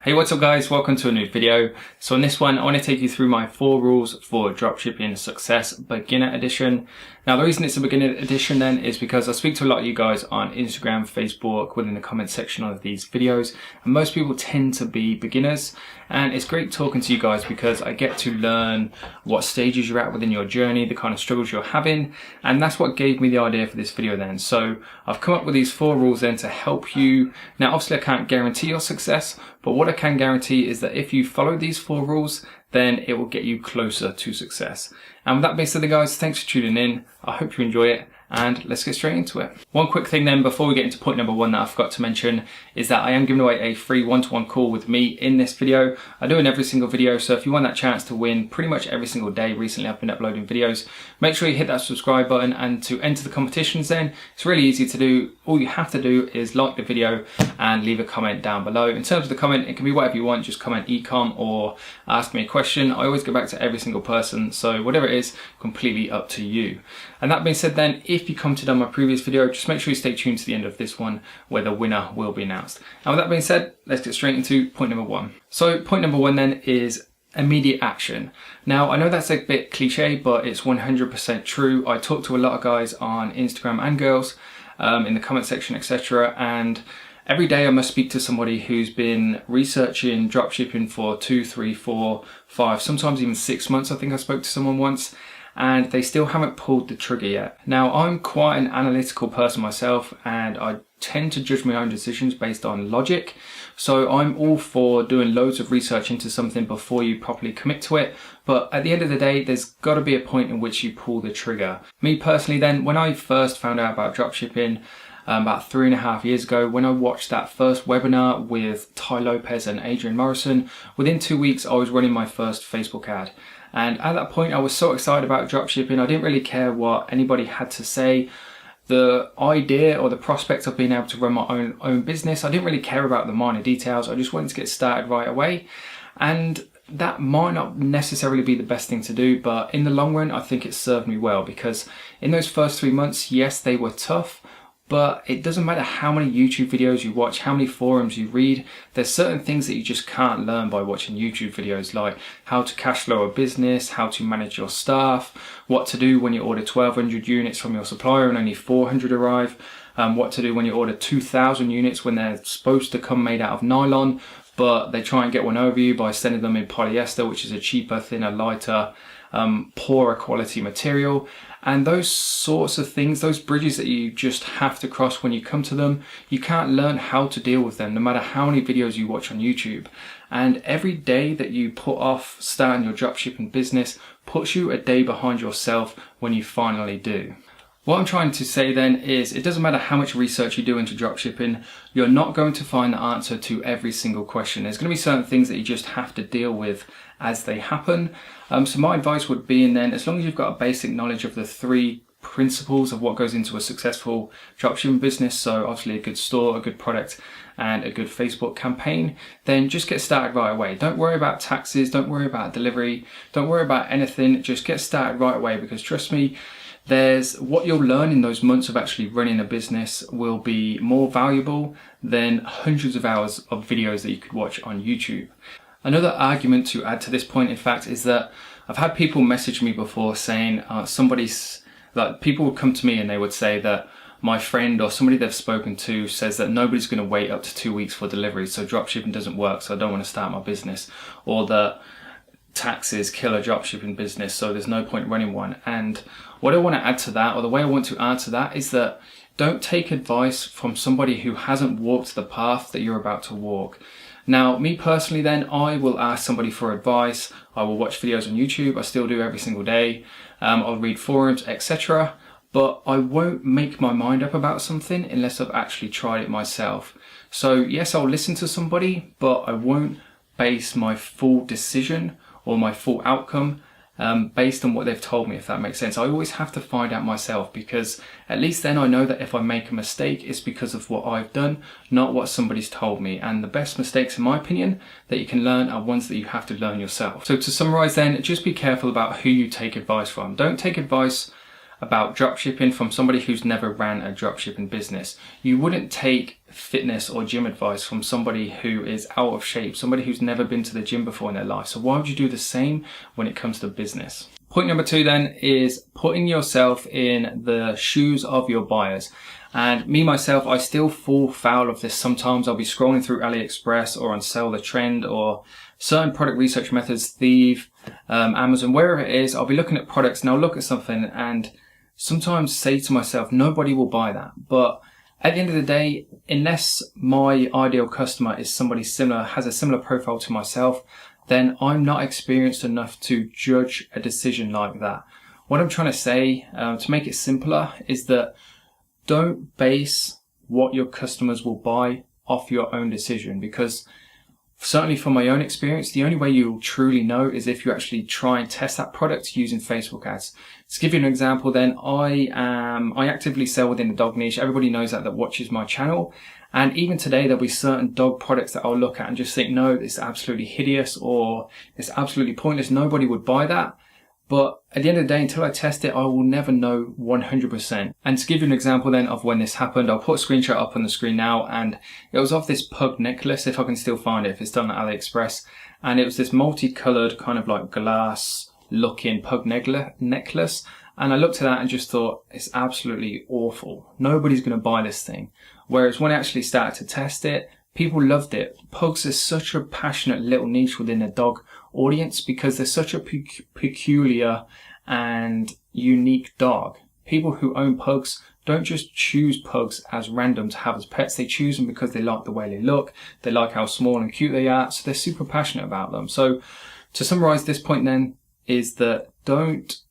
Hey, what's up guys? Welcome to a new video. So in this one, I want to take you through my 4 rules for dropshipping success beginner edition. Now the reason it's a beginner edition then is because I speak to a lot of you guys on Instagram, Facebook, within the comment section of these videos, and most people tend to be beginners. And it's great talking to you guys because I get to learn what stages you're at within your journey, the kind of struggles you're having, and that's what gave me the idea for this video then. So I've come up with these 4 rules then to help you. Now obviously I can't guarantee your success, but what I can guarantee is that if you follow these 4 rules, then it will get you closer to success. And with that being said, guys, thanks for tuning in. I hope you enjoy it, and let's get straight into it. One quick thing then before we get into point number 1 that I forgot to mention is that I am giving away a free one-to-one call with me in this video. I do in every single video, so if you want that chance to win pretty much every single day recently I've been uploading videos, make sure you hit that subscribe button. And to enter the competitions then, it's really easy to do. All you have to do is like the video and leave a comment down below. In terms of the comment, it can be whatever you want, just comment ecom or ask me a question. I always get back to every single person, so whatever it is, completely up to you. And that being said then, if you commented on my previous video, just make sure you stay tuned to the end of this one where the winner will be announced. And with that being said, let's get straight into point number 1. So point number 1 then is immediate action. Now I know that's a bit cliche, but it's 100% true. I talk to a lot of guys on Instagram and girls in the comment section, etc. And every day I must speak to somebody who's been researching dropshipping for 2, 3, 4, 5, sometimes even 6 months. I think I spoke to someone once, and they still haven't pulled the trigger yet. Now I'm quite an analytical person myself, and I tend to judge my own decisions based on logic. So I'm all for doing loads of research into something before you properly commit to it. But at the end of the day, there's got to be a point in which you pull the trigger. Me personally then, when I first found out about dropshipping, about 3.5 years ago, when I watched that first webinar with Ty Lopez and Adrian Morrison, within 2 weeks I was running my first Facebook ad. And at that point I was so excited about dropshipping, I didn't really care what anybody had to say. The idea or the prospect of being able to run my own business, I didn't really care about the minor details. I just wanted to get started right away. And that might not necessarily be the best thing to do, but in the long run I think it served me well, because in those first 3 months, yes, they were tough, but it doesn't matter how many YouTube videos you watch, how many forums you read, there's certain things that you just can't learn by watching YouTube videos, like how to cash flow a business, how to manage your staff, what to do when you order 1,200 units from your supplier and only 400 arrive, what to do when you order 2,000 units when they're supposed to come made out of nylon, but they try and get one over you by sending them in polyester, which is a cheaper, thinner, lighter, poorer quality material. And those sorts of things, those bridges that you just have to cross when you come to them, you can't learn how to deal with them no matter how many videos you watch on YouTube. And every day that you put off starting your dropshipping business puts you a day behind yourself when you finally do. What I'm trying to say then is, it doesn't matter how much research you do into dropshipping, you're not going to find the answer to every single question. There's going to be certain things that you just have to deal with as they happen. So my advice would be, and then as long as you've got a basic knowledge of the 3 principles of what goes into a successful dropshipping business, so obviously a good store, a good product, and a good Facebook campaign, then just get started right away. Don't worry about taxes, don't worry about delivery, don't worry about anything, just get started right away, because trust me, there's what you'll learn in those months of actually running a business will be more valuable than hundreds of hours of videos that you could watch on YouTube. Another argument to add to this point, in fact, is that I've had people message me before saying people would come to me and they would say that my friend or somebody they've spoken to says that nobody's going to wait up to 2 weeks for delivery, so dropshipping doesn't work, so I don't want to start my business, or that taxes kill a dropshipping business, so there's no point running one. And what I want to add to that, or the way I want to answer that, is that don't take advice from somebody who hasn't walked the path that you're about to walk. Now, me personally then, I will ask somebody for advice, I will watch videos on YouTube, I still do every single day, I'll read forums, etc. But I won't make my mind up about something unless I've actually tried it myself. So yes, I'll listen to somebody, but I won't base my full decision or my full outcome based on what they've told me, if that makes sense. I always have to find out myself, because at least then I know that if I make a mistake, it's because of what I've done, not what somebody's told me. And the best mistakes, in my opinion, that you can learn are ones that you have to learn yourself. So to summarize then, just be careful about who you take advice from. Don't take advice about dropshipping from somebody who's never ran a dropshipping business. You wouldn't take fitness or gym advice from somebody who is out of shape, somebody who's never been to the gym before in their life. So why would you do the same when it comes to business? Point number 2 then is putting yourself in the shoes of your buyers. And me, myself, I still fall foul of this. Sometimes I'll be scrolling through AliExpress or on Sell the Trend or certain product research methods, Thieve, Amazon, wherever it is. I'll be looking at products and I'll look at something and sometimes say to myself, nobody will buy that. But at the end of the day, unless my ideal customer is somebody similar, has a similar profile to myself, then I'm not experienced enough to judge a decision like that. What I'm trying to say, to make it simpler, is that don't base what your customers will buy off your own decision, because certainly from my own experience, the only way you'll truly know is if you actually try and test that product using Facebook ads. To give you an example then, I actively sell within the dog niche. Everybody knows that watches my channel. And even today, there'll be certain dog products that I'll look at and just think, no, it's absolutely hideous or it's absolutely pointless. Nobody would buy that. But at the end of the day, until I test it, I will never know 100%. And to give you an example then of when this happened, I'll put a screenshot up on the screen now, and it was of this pug necklace, if I can still find it, if it's done at AliExpress. And it was this multicolored kind of like glass looking pug necklace. And I looked at that and just thought, it's absolutely awful. Nobody's going to buy this thing. Whereas when I actually started to test it, people loved it. Pugs is such a passionate little niche within the dog audience because they're such a peculiar and unique dog. People who own pugs don't just choose pugs as random to have as pets. They choose them because they like the way they look. They like how small and cute they are. So they're super passionate about them. So to summarize this point then is that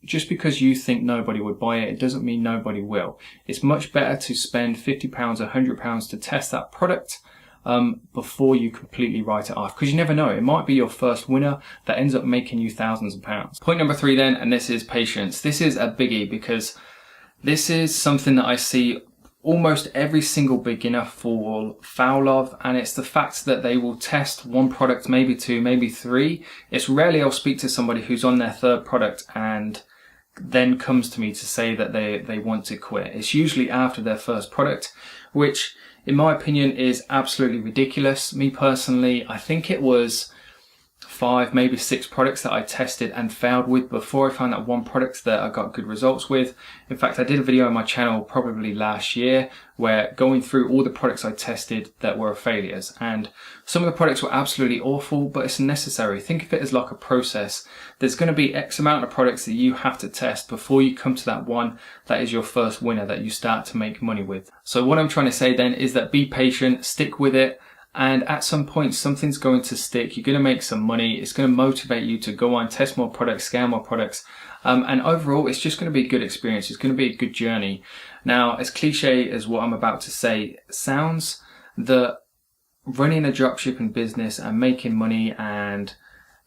just because you think nobody would buy it, it doesn't mean nobody will. It's much better to spend £50, £100 to test that product before you completely write it off, because you never know, it might be your first winner that ends up making you thousands of pounds. Point number 3 then, and this is patience. This is a biggie because this is something that I see almost every single beginner fall foul of, and it's the fact that they will test one product, maybe 2, maybe 3. It's rarely I'll speak to somebody who's on their 3rd product and then comes to me to say that they want to quit. It's usually after their first product, which in my opinion is absolutely ridiculous. Me personally, I think it was 5, maybe 6 products that I tested and failed with before I found that one product that I got good results with. In fact, I did a video on my channel probably last year where going through all the products I tested that were failures, and some of the products were absolutely awful, but it's necessary. Think of it as like a process. There's going to be X amount of products that you have to test before you come to that one that is your first winner that you start to make money with. So what I'm trying to say then is that be patient, stick with it, and at some point something's going to stick. You're going to make some money. It's going to motivate you to go on, test more products, scale more products, and overall it's just going to be a good experience. It's going to be a good journey. Now, as cliche as what I'm about to say sounds, that running a dropshipping business and making money and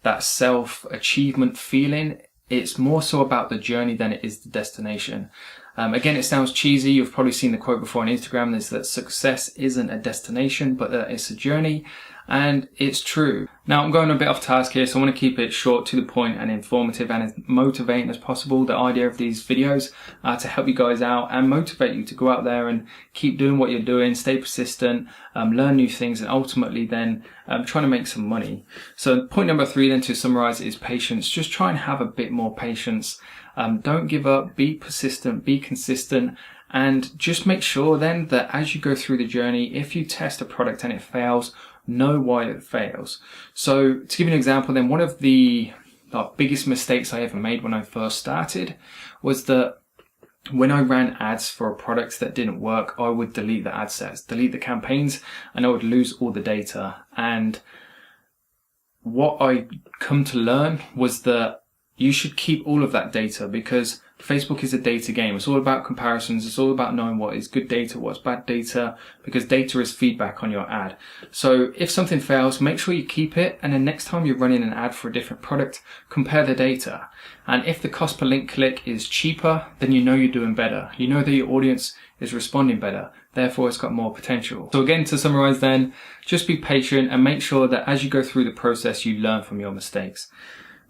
that self-achievement feeling, it's more so about the journey than it is the destination. Again, it sounds cheesy. You've probably seen the quote before on Instagram, is that success isn't a destination, but that it's a journey. And it's true. Now, I'm going a bit off task here, so I want to keep it short, to the point, and informative and as motivating as possible. The idea of these videos are to help you guys out and motivate you to go out there and keep doing what you're doing, stay persistent, learn new things, and ultimately then trying to make some money. So point number 3 then, to summarize, is patience. Just try and have a bit more patience. Don't give up, be persistent, be consistent, and just make sure then that as you go through the journey, if you test a product and it fails, know why it fails. So to give you an example then, one of the biggest mistakes I ever made when I first started was that when I ran ads for products that didn't work, I would delete the ad sets, delete the campaigns, and I would lose all the data. And what I come to learn was that you should keep all of that data, because Facebook is a data game. It's all about comparisons. It's all about knowing what is good data, what's bad data, because data is feedback on your ad. So if something fails, make sure you keep it. And then next time you're running an ad for a different product, compare the data. And if the cost per link click is cheaper, then you know you're doing better. You know that your audience is responding better. Therefore, it's got more potential. So again, to summarize then, just be patient and make sure that as you go through the process, you learn from your mistakes.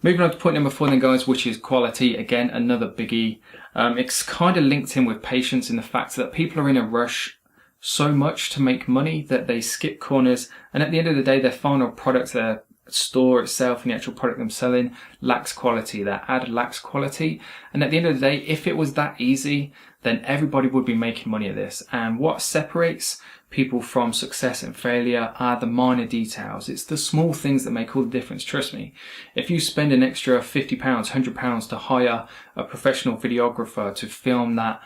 Moving on to point number 4 then, guys, which is quality. Again, another biggie. It's kind of linked in with patience in the fact that people are in a rush so much to make money that they skip corners, and at the end of the day, their final product, their store itself and the actual product them selling lacks quality. Their ad lacks quality, and at the end of the day, if it was that easy, then everybody would be making money at this. And what separates people from success and failure are the minor details. It's the small things that make all the difference. Trust me, if you spend an extra £50, £100 to hire a professional videographer to film that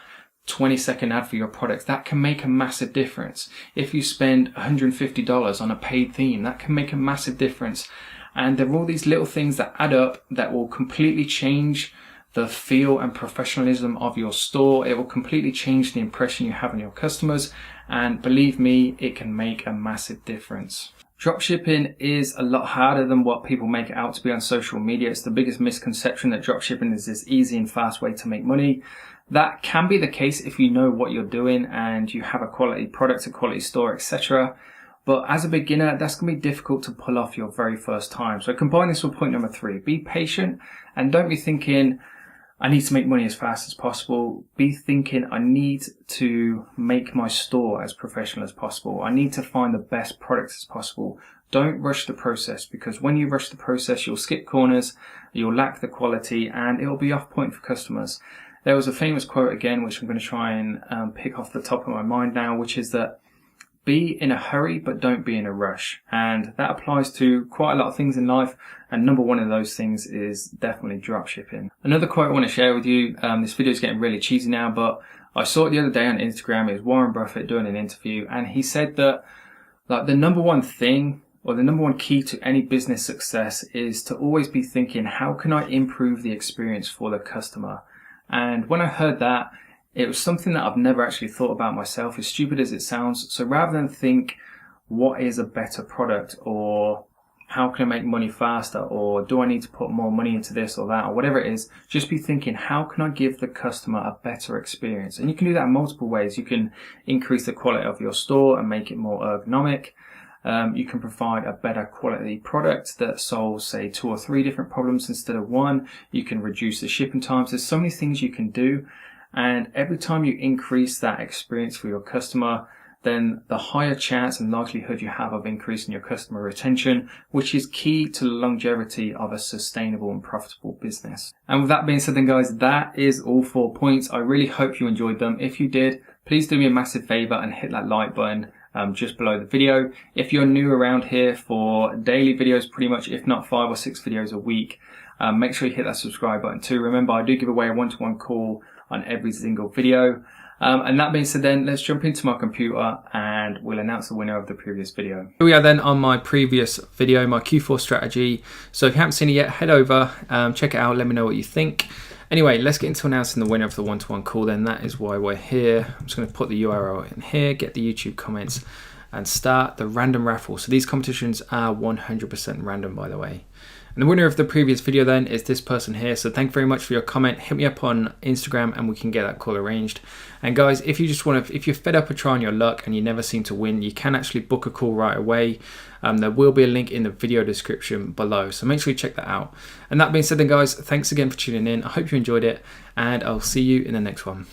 20-second ad for your product, that can make a massive difference. If you spend $150 on a paid theme, that can make a massive difference. And there are all these little things that add up that will completely change the feel and professionalism of your store. It will completely change the impression you have on your customers, and believe me, it can make a massive difference. Dropshipping is a lot harder than what people make it out to be on social media. It's the biggest misconception that dropshipping is this easy and fast way to make money. That can be the case if you know what you're doing and you have a quality product, a quality store, etc. But as a beginner, that's going to be difficult to pull off your very first time. So combine this with point number 3. Be patient and don't be thinking, I need to make money as fast as possible. Be thinking, I need to make my store as professional as possible. I need to find the best products as possible. Don't rush the process, because when you rush the process, you'll skip corners, you'll lack the quality, and it'll be off point for customers. There was a famous quote again, which I'm going to try and pick off the top of my mind now, which is that be in a hurry, but don't be in a rush. And that applies to quite a lot of things in life. And number one of those things is definitely dropshipping. Another quote I want to share with you, this video is getting really cheesy now, but I saw it the other day on Instagram. It was Warren Buffett doing an interview, and he said that the number one thing, or the number one key to any business success, is to always be thinking, how can I improve the experience for the customer? And when I heard that, it was something that I've never actually thought about myself, as stupid as it sounds. So rather than think, what is a better product, or how can I make money faster, or do I need to put more money into this or that, or whatever it is, just be thinking, how can I give the customer a better experience? And you can do that in multiple ways. You can increase the quality of your store and make it more ergonomic. You can provide a better quality product that solves, say, 2 or 3 different problems instead of one. You can reduce the shipping times. There's so many things you can do. And every time you increase that experience for your customer, then the higher chance and likelihood you have of increasing your customer retention, which is key to the longevity of a sustainable and profitable business. And with that being said then, guys, that is all 4 points. I really hope you enjoyed them. If you did, please do me a massive favor and hit that like button just below the video. If you're new around here, for daily videos pretty much, if not 5 or 6 videos a week, make sure you hit that subscribe button too. Remember, I do give away a one-to-one call on every single video. And that being said then, let's jump into my computer and we'll announce the winner of the previous video. Here we are then on my previous video, my Q4 strategy. So if you haven't seen it yet, head over, check it out, let me know what you think. Anyway, let's get into announcing the winner of the one-to-one call then. That is why we're here. I'm just going to put the URL in here, get the YouTube comments, and start the random raffle. So these competitions are 100% random, by the way. And the winner of the previous video then is this person here. So thank you very much for your comment. Hit me up on Instagram and we can get that call arranged. And guys, if you just want to, if you're fed up of trying your luck and you never seem to win, you can actually book a call right away. There will be a link in the video description below. So make sure you check that out. And that being said then, guys, thanks again for tuning in. I hope you enjoyed it and I'll see you in the next one.